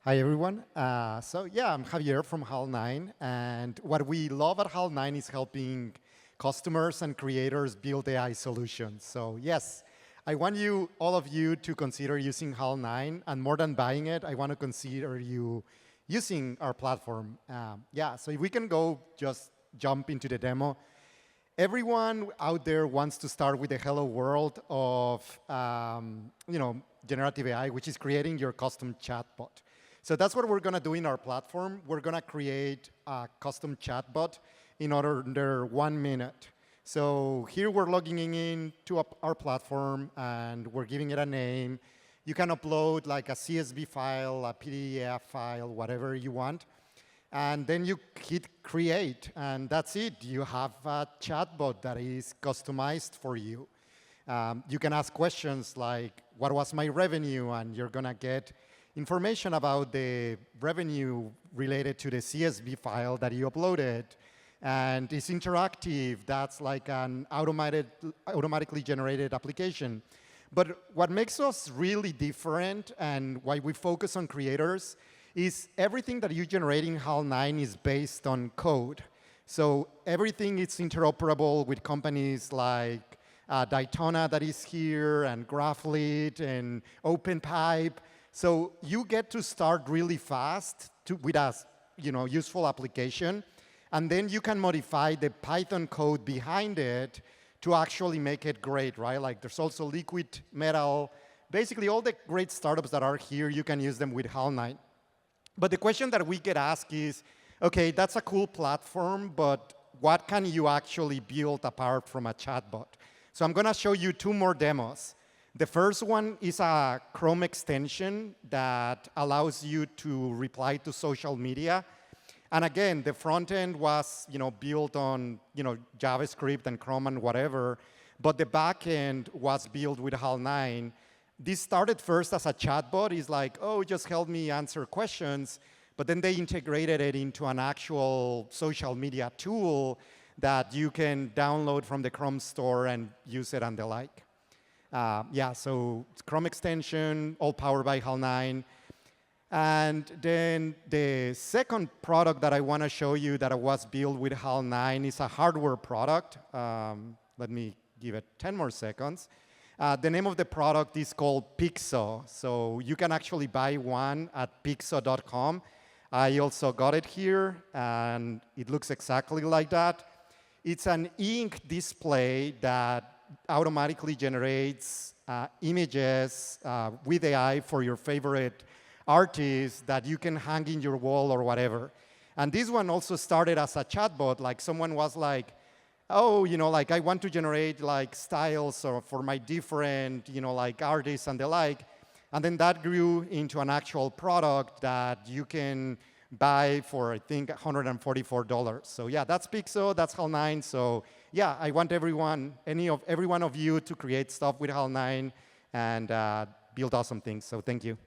Hi, everyone. I'm Javier from Hal9, and what we love at Hal9 is helping customers and creators build AI solutions. So yes, I want all of you to consider using Hal9, and more than buying it, I want to consider you using our platform. So if we can just jump into the demo. Everyone out there wants to start with the hello world of generative AI, which is creating your custom chatbot. So that's what we're going to do in our platform. We're going to create a custom chatbot in under 1 minute. So here we're logging in to our platform, and we're giving it a name. You can upload like a CSV file, a PDF file, whatever you want. And then you hit create, and that's it. You have a chatbot that is customized for you. You can ask questions like, what was my revenue? And you're going to get information about the revenue related to the CSV file that you uploaded. And it's interactive. That's like an automatically generated application. But what makes us really different and why we focus on creators is everything that you generate in Hal9 is based on code. So everything is interoperable with companies like Daytona that is here, and Graphlit, and OpenPipe. So you get to start really fast with a useful application, and then you can modify the Python code behind it to actually make it great, right? Like there's also Liquid Metal. Basically, all the great startups that are here, you can use them with Hal9. But the question that we get asked is, OK, that's a cool platform, but what can you actually build apart from a chatbot? So I'm going to show you 2 more demos. The first one is a Chrome extension that allows you to reply to social media. And again, the front end was built on JavaScript and Chrome and whatever, but the back end was built with Hal9. This started first as a chatbot. It's like, oh, just help me answer questions. But then they integrated it into an actual social media tool that you can download from the Chrome store and use it and the like. So it's Chrome extension, all powered by Hal9. And then the second product that I want to show you that was built with Hal9 is a hardware product. Let me give it 10 more seconds. The name of the product is called Pixo. So you can actually buy one at pixo.com. I also got it here, and it looks exactly like that. It's an e-ink display that automatically generates images with AI for your favorite artists that you can hang in your wall or whatever. And this one also started as a chatbot. Like someone was like, oh, like I want to generate like styles for my different, like artists and the like. And then that grew into an actual product that you can buy for, I think, $144. So yeah, that's Pixo, that's Hal9. So yeah, I want every one of you to create stuff with Hal9 and build awesome things. So thank you.